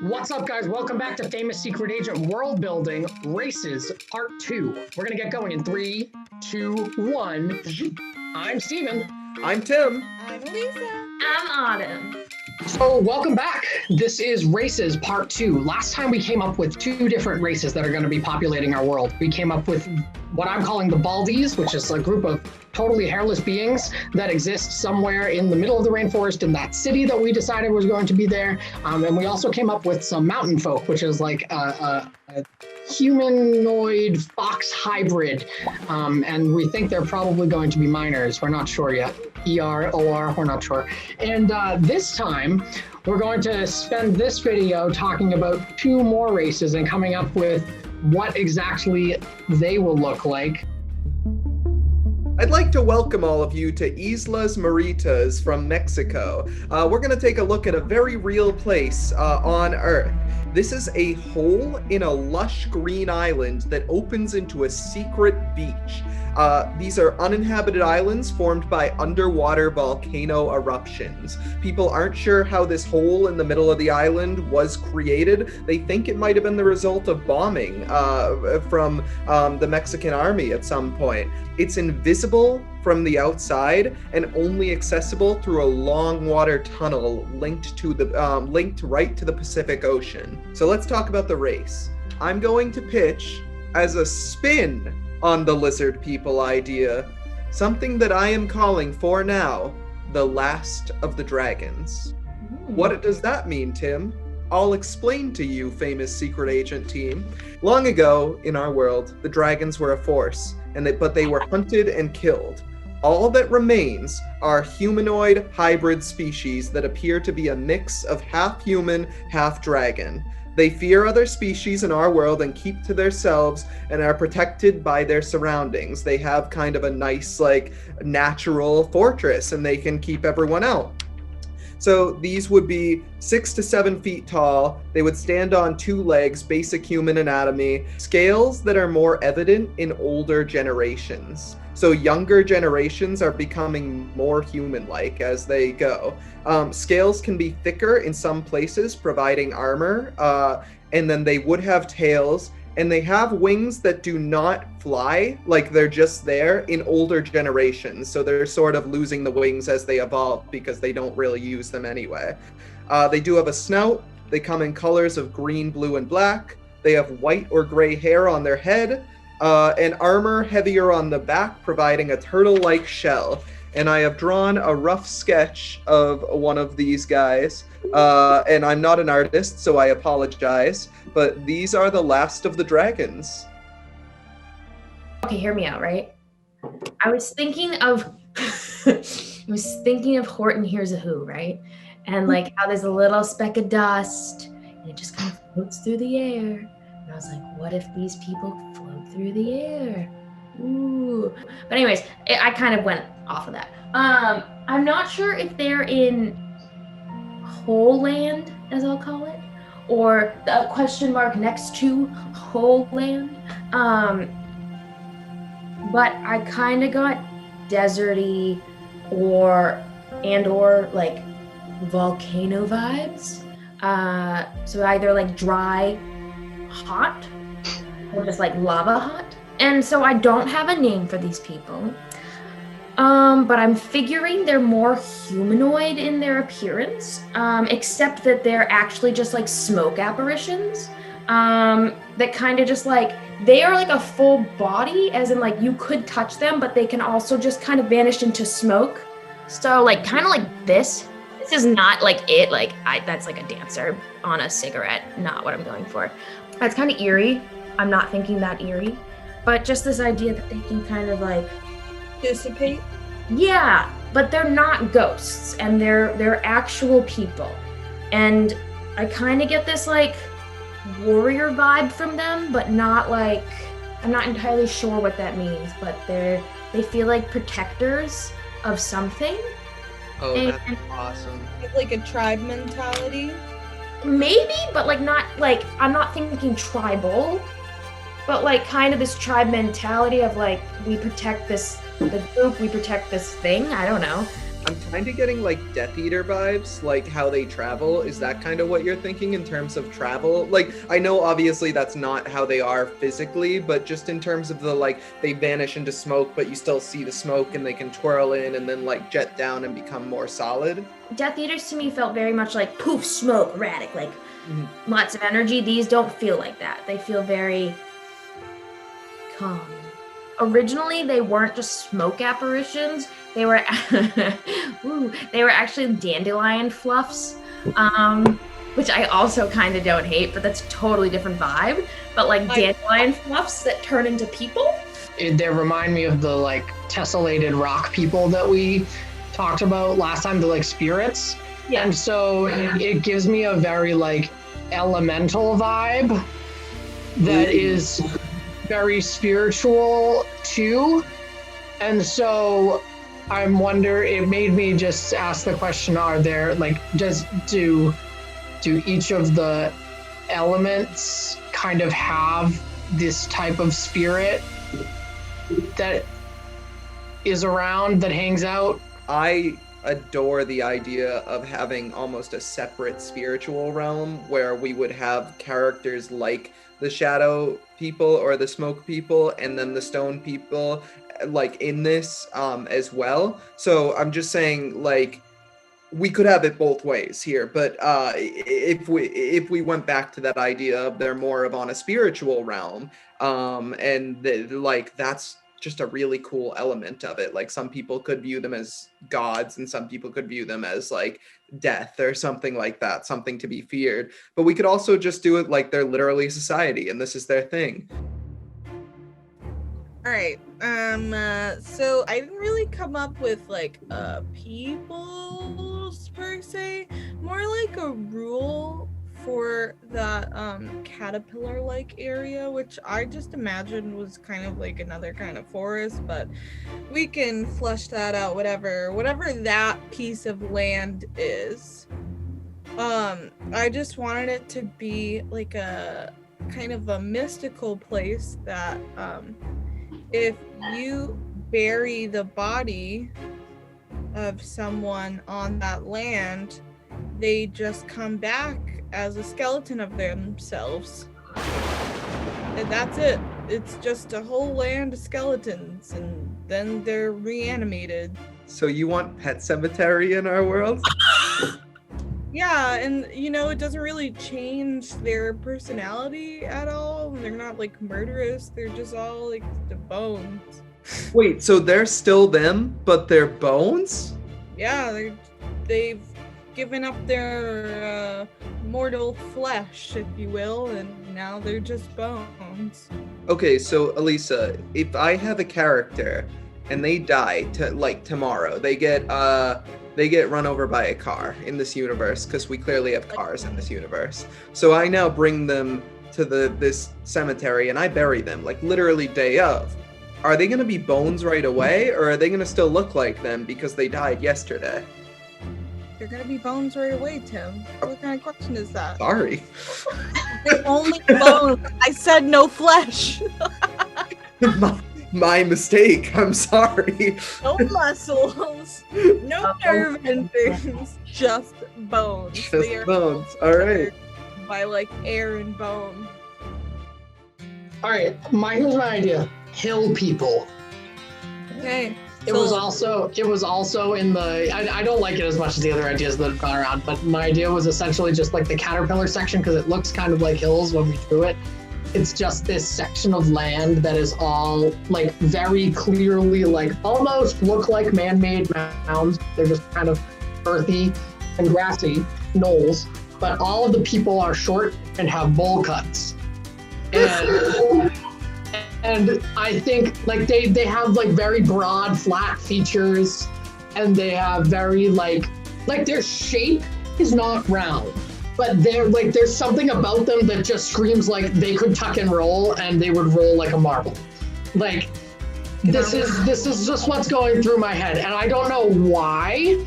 What's up, guys? Welcome back to Famous Secret Agent World Building Races Part 2. We're going to get going in 3, 2, 1. I'm Steven. I'm Tim. I'm Elisa. I'm Autumn. So, welcome back. This is Races Part 2. Last time we came up with 2 different races that are going to be populating our world. We came up with what I'm calling the Baldies, which is a group of totally hairless beings that exist somewhere in the middle of the rainforest in that city that we decided was going to be there. And we also came up with some mountain folk, which is like a humanoid fox hybrid. And we think they're probably going to be miners. We're not sure yet. ER, we're not sure. And this time, we're going to spend this video talking about 2 more races and coming up with what exactly they will look like. I'd like to welcome all of you to Islas Maritas from Mexico. We're going to take a look at a very real place on Earth. This is a hole in a lush green island that opens into a secret beach. These are uninhabited islands formed by underwater volcano eruptions. People aren't sure how this hole in the middle of the island was created. They think it might have been the result of bombing from the Mexican army at some point. It's invisible from the outside and only accessible through a long water tunnel linked right to the Pacific Ocean. So let's talk about the race. I'm going to pitch as a spin on the lizard people idea, something that I am calling for now, the last of the dragons. What does that mean, Tim? I'll explain to you, famous secret agent team. Long ago in our world, the dragons were a force, but they were hunted and killed. All that remains are humanoid hybrid species that appear to be a mix of half human, half dragon. They fear other species in our world and keep to themselves and are protected by their surroundings. They have kind of a nice, natural fortress, and they can keep everyone out. So these would be 6 to 7 feet tall. They would stand on 2 legs, basic human anatomy, scales that are more evident in older generations. So younger generations are becoming more human-like as they go. Scales can be thicker in some places, providing armor, and then they would have tails, and they have wings that do not fly, like they're just there in older generations. So they're sort of losing the wings as they evolve because they don't really use them anyway. They do have a snout. They come in colors of green, blue, and black. They have white or gray hair on their head, and armor heavier on the back, providing a turtle-like shell. And I have drawn a rough sketch of one of these guys, and I'm not an artist, so I apologize, but these are the last of the dragons. Okay, hear me out, right? I was thinking of Horton Hears a Who, right? And like how there's a little speck of dust and it just kind of floats through the air. And I was like, what if these people float through the air? Ooh. But anyways, I kind of went off of that. I'm not sure if they're in whole land, as I'll call it, or the question mark next to whole land. But I kind of got deserty or like volcano vibes. So either like dry, hot, or just like lava hot. And so I don't have a name for these people. But I'm figuring they're more humanoid in their appearance, except that they're actually just like smoke apparitions, that kind of just like, they are like a full body, as in like you could touch them, but they can also just kind of vanish into smoke. So like kind of like this. This is not like it, that's like a dancer on a cigarette, not what I'm going for. That's kind of eerie. I'm not thinking that eerie, but just this idea that they can kind of like Dissipate? Yeah, but they're not ghosts, and they're actual people. And I kind of get this like warrior vibe from them, but not like, I'm not entirely sure what that means, but they feel like protectors of something. Oh, that's awesome. Like a tribe mentality? Maybe, but like not like, I'm not thinking tribal, but like kind of this tribe mentality of like, we protect the group, we protect this thing, I don't know. I'm kind of getting like Death Eater vibes, like how they travel. Is that kind of what you're thinking in terms of travel? Like, I know obviously that's not how they are physically, but just in terms of the like, they vanish into smoke, but you still see the smoke and they can twirl in and then like jet down and become more solid. Death Eaters to me felt very much like poof, smoke, erratic, like lots of energy. These don't feel like that. They feel very calm. Originally, they weren't just smoke apparitions. They were, they were actually dandelion fluffs, which I also kind of don't hate, but that's a totally different vibe. But like dandelion fluffs that turn into people. They remind me of the like tessellated rock people that we talked about last time, the like spirits. Yeah. And so it gives me a very like elemental vibe that is very spiritual too. And so I'm it made me just ask the question, are there like, do each of the elements kind of have this type of spirit that is around, that hangs out? I adore the idea of having almost a separate spiritual realm where we would have characters like the shadow people or the smoke people and then the stone people like in this as well. So I'm just saying like we could have it both ways here, but if we went back to that idea of they're more of on a spiritual realm, like that's just a really cool element of it. Like some people could view them as gods and some people could view them as like death or something like that, something to be feared. But we could also just do it like they're literally society and this is their thing. All right. So I didn't really come up with like peoples per se, more like a rule for that caterpillar-like area, which I just imagined was kind of like another kind of forest, but we can flesh that out, whatever that piece of land is. I just wanted it to be like a kind of a mystical place that if you bury the body of someone on that land, they just come back as a skeleton of themselves. And that's it. It's just a whole land of skeletons, and then they're reanimated. So you want Pet Cemetery in our world? Yeah, and you know, it doesn't really change their personality at all. They're not like murderous, they're just all like the bones. Wait, so they're still them, but they're bones? Yeah, they've given up their mortal flesh, if you will, and now they're just bones. Okay, so Elisa, if I have a character and they die tomorrow, they get run over by a car in this universe, because we clearly have cars in this universe. So I now bring them to this cemetery and I bury them, like literally day of. Are they gonna be bones right away, or are they gonna still look like them because they died yesterday? They're gonna be bones right away, Tim. What kind of question is that? Sorry. They're only bones. I said no flesh. My mistake. I'm sorry. No muscles, no nerve endings, just bones. Just bones. All right. By like air and bone. All right, here's my idea. Hill people. Okay. It was also in the, I don't like it as much as the other ideas that have gone around, but my idea was essentially just like the caterpillar section, because it looks kind of like hills when we drew it. It's just this section of land that is all like very clearly like almost look like man-made mounds. They're just kind of earthy and grassy knolls, but all of the people are short and have bowl cuts. And I think like they have like very broad, flat features, and they have very like their shape is not round, but they're like there's something about them that just screams like they could tuck and roll, and they would roll like a marble. Like this is just what's going through my head, and I don't know why.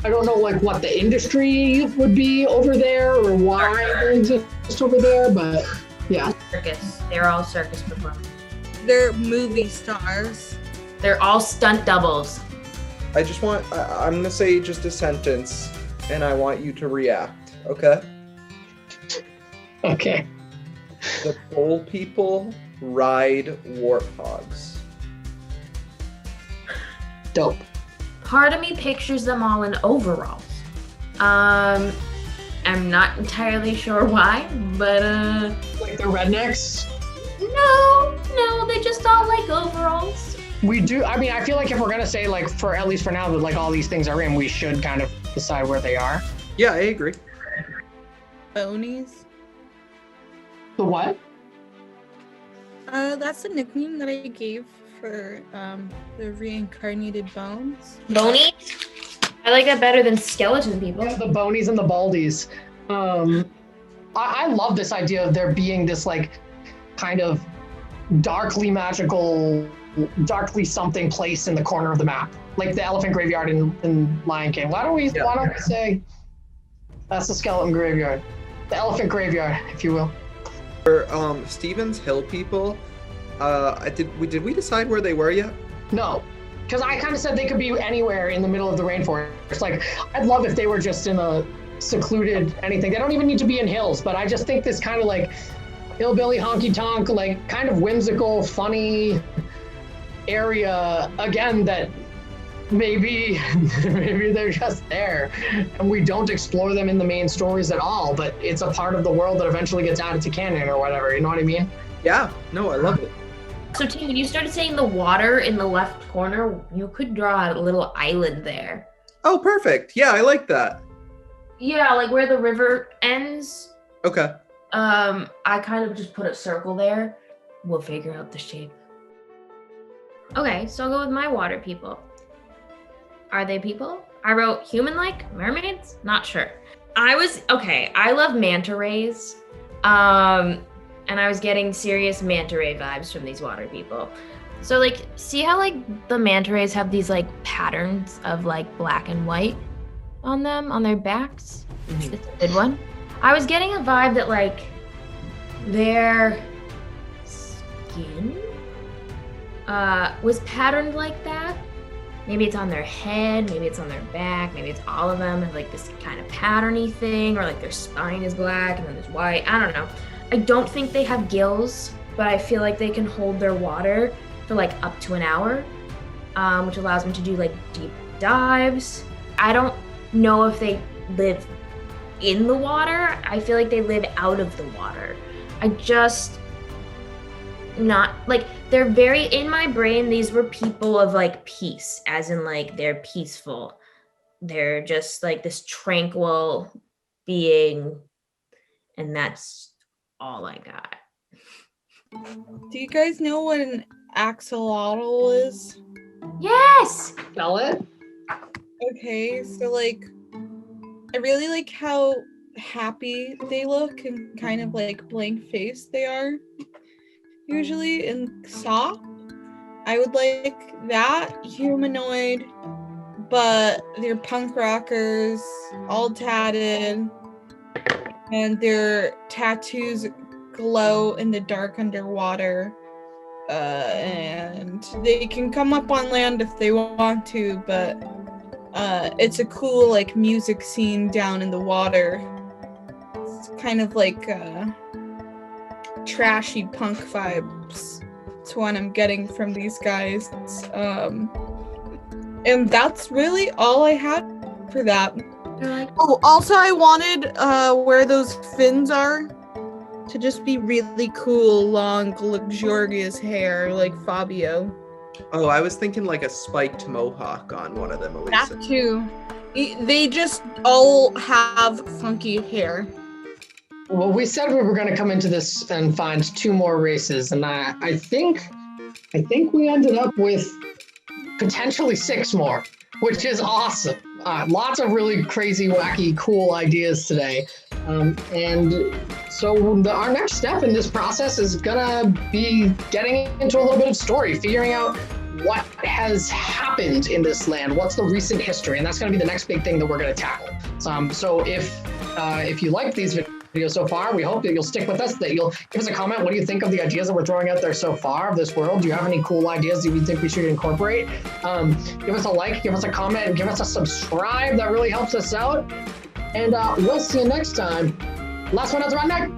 I don't know like what the industry would be over there or why they exist over there, but yeah. Circus. They're all circus performers. They're movie stars. They're all stunt doubles. I just want, I'm gonna say just a sentence, and I want you to react, okay? Okay. The pole people ride warthogs. Dope. Part of me pictures them all in overalls. I'm not entirely sure why, but Like the rednecks? no, they just all like overalls. We do. I mean, I feel like if we're gonna say like for at least for now that like all these things are in, we should kind of decide where they are. Yeah, I agree. Bonies. The what? That's the nickname that I gave for the reincarnated bones. Bony? I like that better than skeleton people. Yeah, the bonies and the baldies. I love this idea of there being this like kind of darkly magical, darkly something place in the corner of the map, like the elephant graveyard in Lion King. Why don't we say that's the skeleton graveyard, the elephant graveyard, if you will. For Stevens Hill people, did we decide where they were yet? No, because I kind of said they could be anywhere in the middle of the rainforest. Like, I'd love if they were just in a secluded anything. They don't even need to be in hills, but I just think this kind of like hillbilly honky tonk, like kind of whimsical, funny area again that maybe they're just there and we don't explore them in the main stories at all, but it's a part of the world that eventually gets added to canon or whatever, you know what I mean? Yeah, no, I love it. So Tim, when you started saying the water in the left corner, you could draw a little island there. Oh, perfect. Yeah, I like that. Yeah, like where the river ends. Okay. I kind of just put a circle there. We'll figure out the shape. Okay, so I'll go with my water people. Are they people? I wrote human-like, mermaids? Not sure. I love manta rays. And I was getting serious manta ray vibes from these water people. So like, see how like the manta rays have these like patterns of like black and white on them, on their backs? Mhm. It's a good one. I was getting a vibe that like their skin was patterned like that. Maybe it's on their head, maybe it's on their back, maybe it's all of them have like this kind of patterny thing, or like their spine is black and then there's white. I don't know. I don't think they have gills, but I feel like they can hold their water for like up to an hour, which allows them to do like deep dives. I don't know if they live in the water. I feel like they live out of the water. They're very, in my brain, these were people of like peace, as in like they're peaceful. They're just like this tranquil being, and that's all I got. Do you guys know what an axolotl is? Yes! Spell it? Okay, so like, I really like how happy they look and kind of like blank faced they are. Usually in Saw, I would like that humanoid, but they're punk rockers, all tatted, and their tattoos glow in the dark underwater. And they can come up on land if they want to, but it's a cool like music scene down in the water. It's kind of like trashy punk vibes. It's what I'm getting from these guys. And that's really all I had for that. Oh, also I wanted where those fins are to just be really cool, long, luxurious hair like Fabio. Oh, I was thinking like a spiked mohawk on one of them, Elisa. That too. They just all have funky hair. Well, we said we were going to come into this and find 2 more races, and I think we ended up with potentially 6 more, which is awesome. Lots of really crazy, wacky, cool ideas today. And so our next step in this process is gonna be getting into a little bit of story, figuring out what has happened in this land, what's the recent history, and that's gonna be the next big thing that we're gonna tackle. So if you like these videos, video so far. We hope that you'll stick with us, that you'll give us a comment. What do you think of the ideas that we're throwing out there so far of this world? Do you have any cool ideas that you think we should incorporate? Give us a like, give us a comment, and give us a subscribe. That really helps us out. And we'll see you next time. Last one has the right neck.